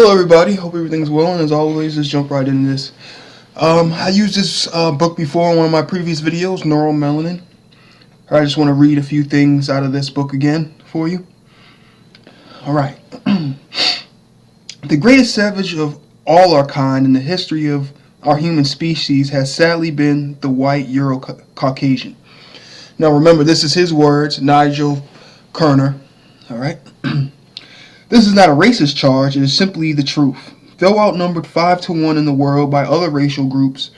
Hello everybody, hope everything's well, and as always, let's jump right into this. I used this book before in one of my previous videos, Neuromelanin. I just want to read a few things out of this book again for you. Alright. The greatest savage of all our kind in the history of our human species has sadly been the white Euro-Caucasian. Now remember, this is his words, Nigel Kerner. Alright. This is not a racist charge, it is simply the truth. Though outnumbered 5-1 in the world by other racial groups,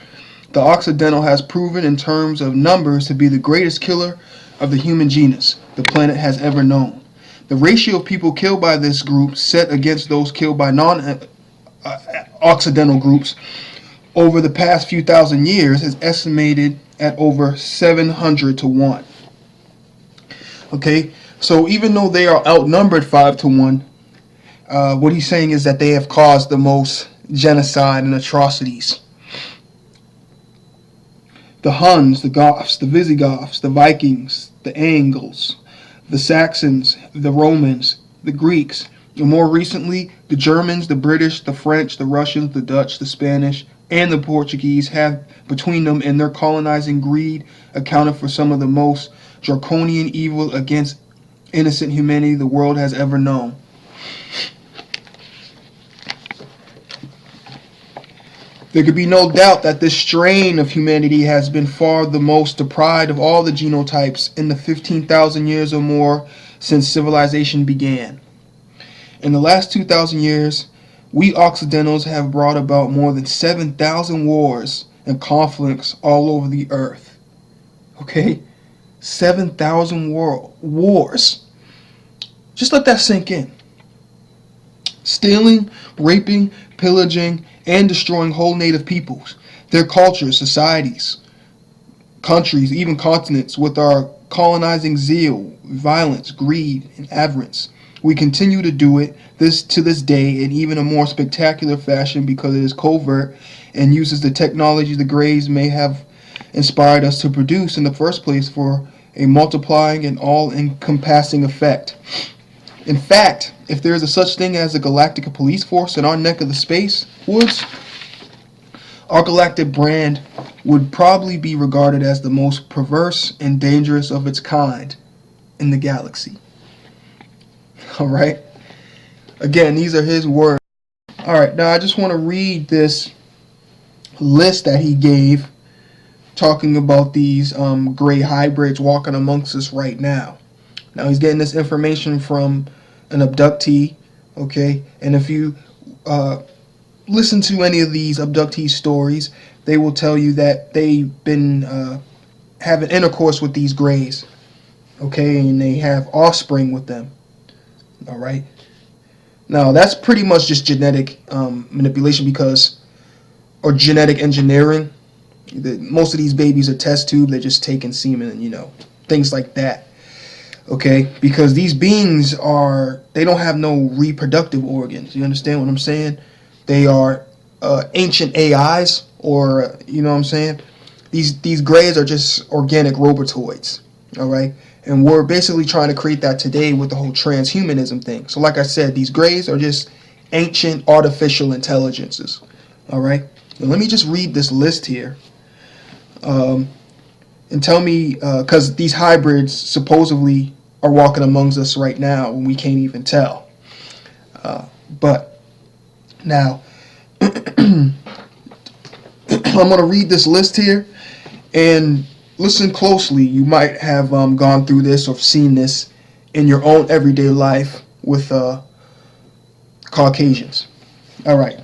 the Occidental has proven in terms of numbers to be the greatest killer of the human genus the planet has ever known. The ratio of people killed by this group set against those killed by non-Occidental groups over the past few thousand years is estimated at over 700-1. Okay, so even though they are outnumbered 5-1, what he's saying is that they have caused the most genocide and atrocities. The Huns, the Goths, the Visigoths, the Vikings, the Angles, the Saxons, the Romans, the Greeks, and more recently, the Germans, the British, the French, the Russians, the Dutch, the Spanish, and the Portuguese have, between them and their colonizing greed, accounted for some of the most draconian evil against innocent humanity the world has ever known. There could be no doubt that this strain of humanity has been far the most deprived of all the genotypes in the 15,000 years or more since civilization began. In the last 2,000 years, we Occidentals have brought about more than 7,000 wars and conflicts all over the earth. Okay? 7,000 wars. Just let that sink in. Stealing, raping, pillaging, and destroying whole native peoples, their cultures, societies, countries, even continents, with our colonizing zeal, violence, greed, and avarice. We continue to do it to this day in even a more spectacular fashion because it is covert and uses the technology the Greys may have inspired us to produce in the first place for a multiplying and all-encompassing effect. In fact, if there is a such thing as a galactic police force in our neck of the space woods, our galactic brand would probably be regarded as the most perverse and dangerous of its kind in the galaxy. Alright? Again, these are his words. Alright, now I just want to read this list that he gave talking about these gray hybrids walking amongst us right now. Now he's getting this information from an abductee, okay? And if you listen to any of these abductee stories, they will tell you that they've been having intercourse with these grays, okay? And they have offspring with them, all right? Now that's pretty much just genetic manipulation or genetic engineering. Most of these babies are test tube, they're just taking semen and, things like that. Okay, because these beings they don't have no reproductive organs. You understand what I'm saying? They are ancient AIs, or you know what I'm saying? These grays are just organic robotoids. All right, and we're basically trying to create that today with the whole transhumanism thing. So, like I said, these grays are just ancient artificial intelligences. All right, now, let me just read this list here. And tell me, because these hybrids supposedly are walking amongst us right now and we can't even tell. But now, I'm going to read this list here and listen closely. You might have gone through this or seen this in your own everyday life with Caucasians. All right.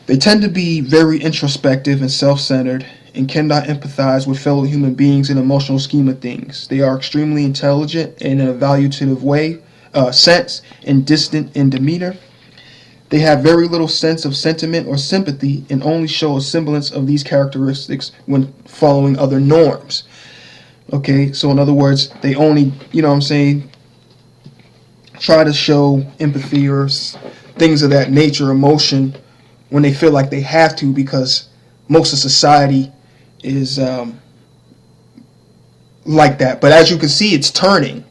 They tend to be very introspective and self-centered and cannot empathize with fellow human beings in emotional scheme of things. They are extremely intelligent in an evaluative sense and distant in demeanor. They have very little sense of sentiment or sympathy and only show a semblance of these characteristics when following other norms. Okay, so in other words, they only, try to show empathy or things of that nature, emotion, when they feel like they have to, because most of society is like that. But as you can see, it's turning.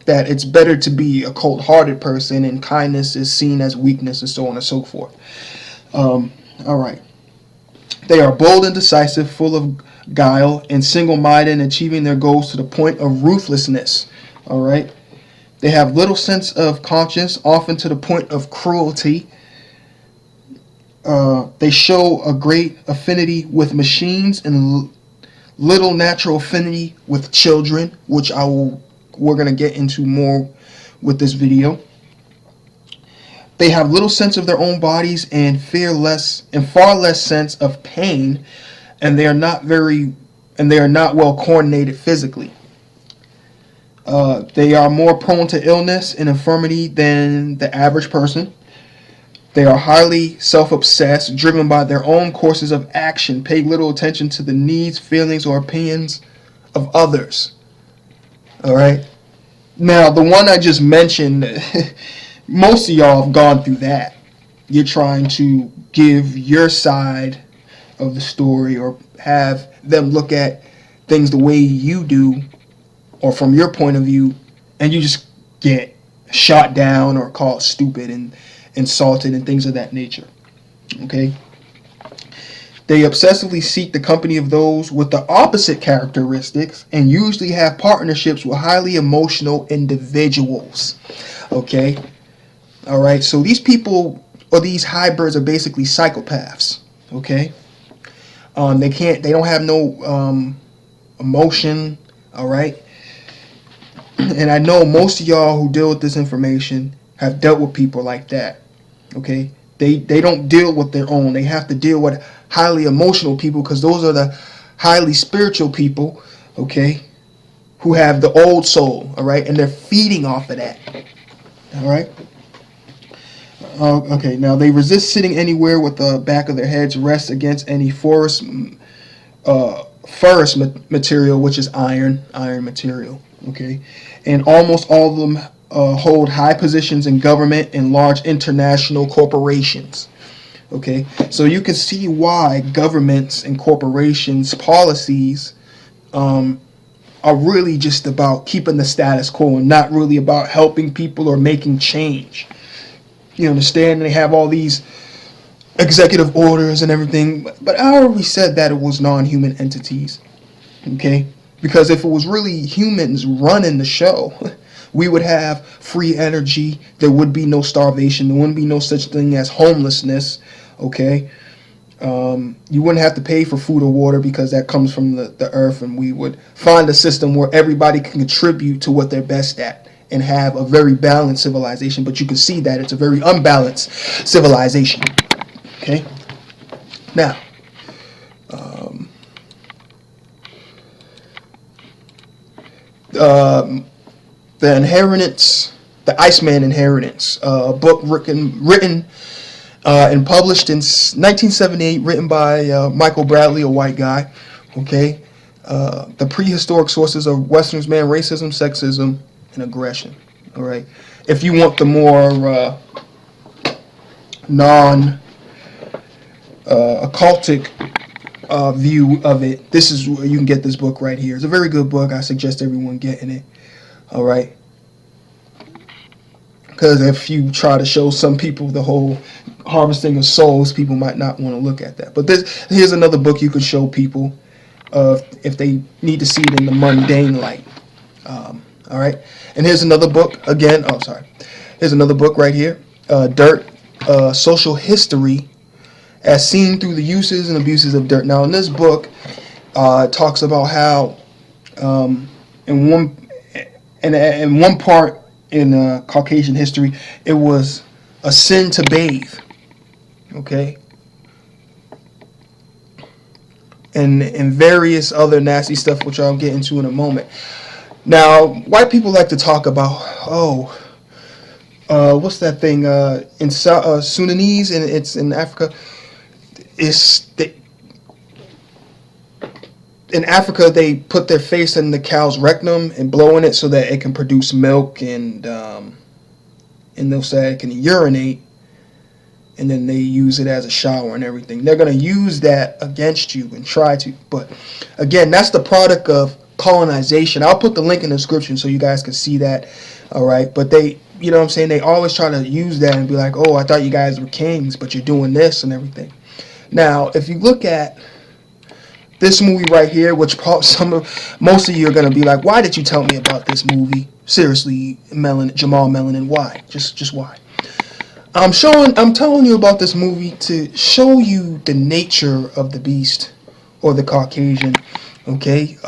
that it's better to be a cold-hearted person, and kindness is seen as weakness, and so on and so forth. All right. They are bold and decisive, full of guile, and single-minded in achieving their goals to the point of ruthlessness. All right. They have little sense of conscience, often to the point of cruelty. They show a great affinity with machines and little natural affinity with children, which we're going to get into more with this video. They have little sense of their own bodies and far less sense of pain, and they are not well coordinated physically. They are more prone to illness and infirmity than the average person. They are highly self-obsessed, driven by their own courses of action, pay little attention to the needs, feelings, or opinions of others. All right. Now, the one I just mentioned, most of y'all have gone through that. You're trying to give your side of the story or have them look at things the way you do or from your point of view, and you just get shot down or called stupid and insulted and things of that nature. Okay? They obsessively seek the company of those with the opposite characteristics and usually have partnerships with highly emotional individuals. Okay? All right, so these people or these hybrids are basically psychopaths. Okay? They don't have no emotion. All right? And I know most of y'all who deal with this information have dealt with people like that. Okay? They don't deal with their own. They have to deal with highly emotional people, because those are the highly spiritual people, okay, who have the old soul, all right, and they're feeding off of that. All right? Okay, now they resist sitting anywhere with the back of their heads rest against any ferrous material, which is iron material, okay? And almost all of them hold high positions in government and large international corporations. Okay, so you can see why governments and corporations' policies are really just about keeping the status quo and not really about helping people or making change. You understand? They have all these executive orders and everything, but I already said that it was non-human entities. Okay, because if it was really humans running the show, we would have free energy. There would be no starvation. There wouldn't be no such thing as homelessness. Okay, you wouldn't have to pay for food or water because that comes from the earth, and we would find a system where everybody can contribute to what they're best at and have a very balanced civilization. But you can see that it's a very unbalanced civilization. Okay, now the Inheritance, the Iceman Inheritance, a book written and published in 1978, written by Michael Bradley, a white guy. Okay, the prehistoric sources of Western's man, racism, sexism, and aggression. All right, if you want the more occultic view of it, this is where you can get this book right here. It's a very good book. I suggest everyone getting it. All right, because if you try to show some people the whole harvesting of souls, people might not want to look at that. But here's another book you could show people if they need to see it in the mundane light. All right, and here's another book again. Oh, sorry. Here's another book right here. Dirt, Social History as Seen Through the Uses and Abuses of Dirt. Now, in this book, it talks about how in one part in Caucasian history, it was a sin to bathe. Okay, and various other nasty stuff, which I'll get into in a moment. Now, white people like to talk about, what's that thing in Sudanese, and it's in Africa. In Africa, they put their face in the cow's rectum and blow in it so that it can produce milk, and they'll say it can urinate, and then they use it as a shower and everything. They're going to use that against you and try to. But again, that's the product of colonization. I'll put the link in the description so you guys can see that. All right, but they, you know what I'm saying, they always try to use that and be like, oh, I thought you guys were kings, but you're doing this and everything. Now, if you look at this movie right here, which most of you are gonna be like, why did you tell me about this movie? Seriously, Jamal Melanin, why? Just why? I'm telling you about this movie to show you the nature of the beast or the Caucasian. Okay,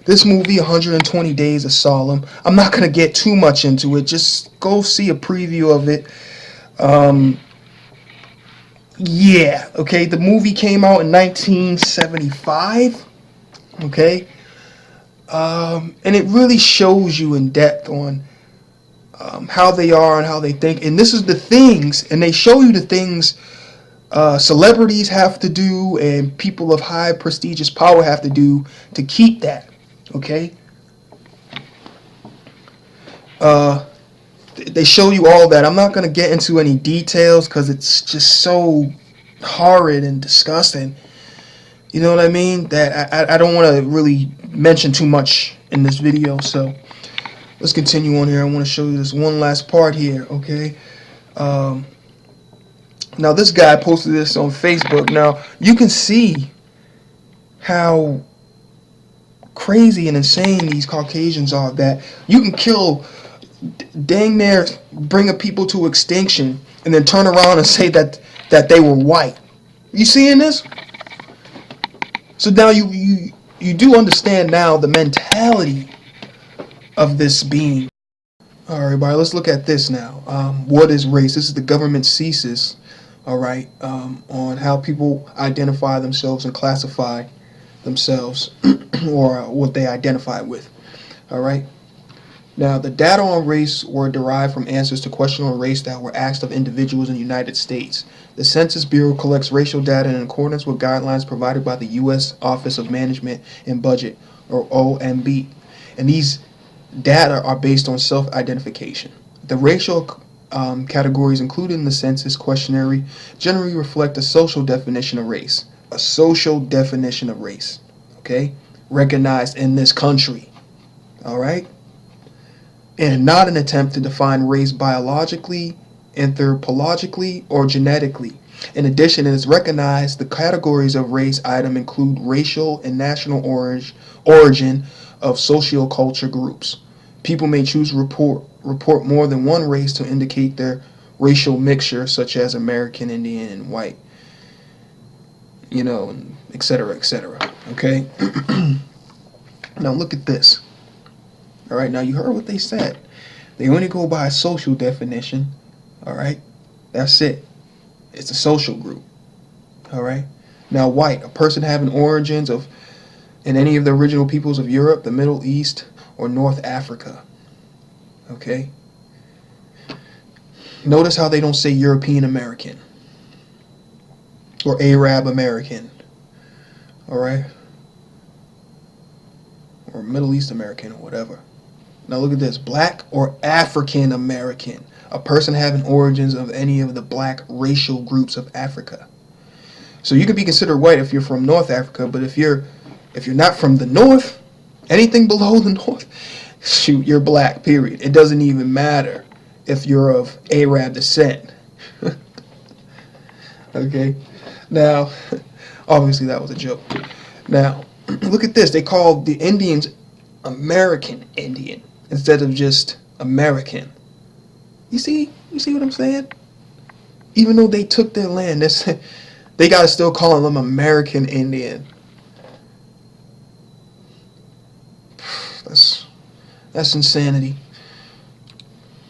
this movie, 120 Days of Solemn. I'm not gonna get too much into it. Just go see a preview of it. Yeah, okay. The movie came out in 1975. Okay, and it really shows you in depth on how they are and how they think. And this is the things, and they show you the things celebrities have to do and people of high prestigious power have to do to keep that. Okay, they show you all that. I'm not going to get into any details because it's just so horrid and disgusting. You know what I mean? That I don't want to really mention too much in this video. So let's continue on here. I want to show you this one last part here. Okay. Now this guy posted this on Facebook. Now you can see how crazy and insane these Caucasians are, that you can kill, dang near bring a people to extinction, and then turn around and say that they were white. You seeing this? So now you do understand now the mentality of this being. All right, everybody, let's look at this now. What is race? This is the government's thesis, all right, on how people identify themselves and classify themselves or what they identify with, all right? Now, the data on race were derived from answers to questions on race that were asked of individuals in the United States. The Census Bureau collects racial data in accordance with guidelines provided by the U.S. Office of Management and Budget, or OMB, and these data are based on self-identification. The racial categories included in the census questionnaire generally reflect a social definition of race. A social definition of race, okay? Recognized in this country, all right? And not an attempt to define race biologically, anthropologically, or genetically. In addition, it is recognized the categories of race item include racial and national origin of sociocultural groups. People may choose to report more than one race to indicate their racial mixture, such as American Indian and white, you know, etc., etc. Okay? Now look at this. All right, now you heard what they said. They only go by a social definition. All right, that's it. It's a social group. All right. Now, white, a person having origins in any of the original peoples of Europe, the Middle East, or North Africa. Okay. Notice how they don't say European American or Arab American. All right. Or Middle East American or whatever. Now look at this. Black or African American. A person having origins of any of the black racial groups of Africa. So you can be considered white if you're from North Africa, but if you're not from the North, anything below the North, shoot, you're black, period. It doesn't even matter if you're of Arab descent. Okay? Now, obviously that was a joke. Now, look at this. They called the Indians American Indian instead of just American. You see what I'm saying? Even though they took their land, they gotta still call them American Indian. That's insanity.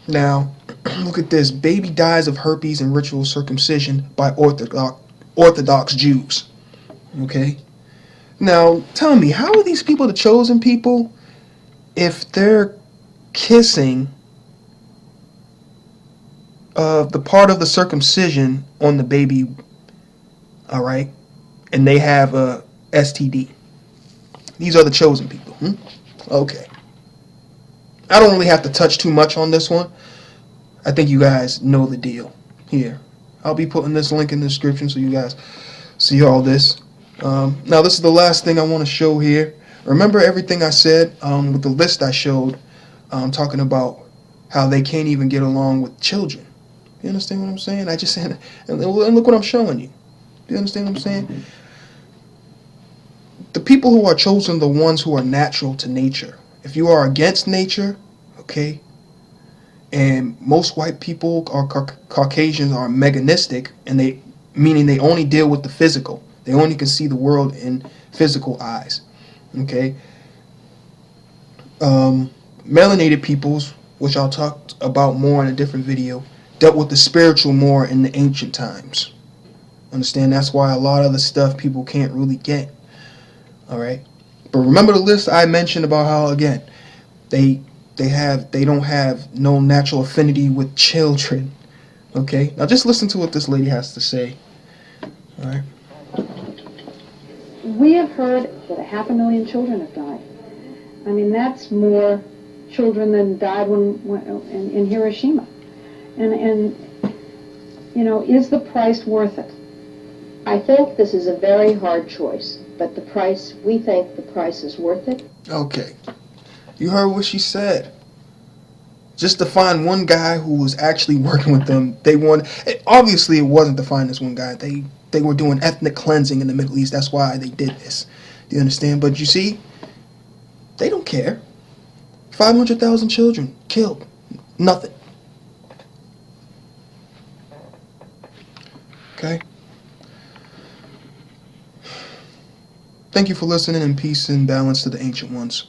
Now, look at this. Baby dies of herpes and ritual circumcision by Orthodox Jews. Okay? Now, tell me, how are these people the chosen people if they're kissing the part of the circumcision on the baby, all right, and they have a STD? These are the chosen people. Okay. I don't really have to touch too much on this one. I think you guys know the deal here. I'll be putting this link in the description so you guys see all this. Now, this is the last thing I want to show here. Remember everything I said with the list I showed, talking about how they can't even get along with children. You understand what I'm saying? I just said, and look what I'm showing you. Do you understand what I'm saying? The people who are chosen are the ones who are natural to nature. If you are against nature, okay, and most white people or Caucasians are mechanistic, and they meaning they only deal with the physical. They only can see the world in physical eyes. Okay. Melanated peoples, which I'll talk about more in a different video, dealt with the spiritual more in the ancient times. Understand? That's why a lot of the stuff people can't really get. All right. But remember the list I mentioned about how again they don't have no natural affinity with children. Okay. Now just listen to what this lady has to say. All right. We have heard that 500,000 children have died. I mean, that's more children than died in Hiroshima. And you know, is the price worth it? I think this is a very hard choice, but we think the price is worth it. Okay. You heard what she said. Just to find one guy who was actually working with them, they wanted. Obviously, it wasn't to find this one guy. They were doing ethnic cleansing in the Middle East. That's why they did this. Do you understand? But you see, they don't care. 500,000 children killed. Nothing. Okay? Thank you for listening, and peace and balance to the ancient ones.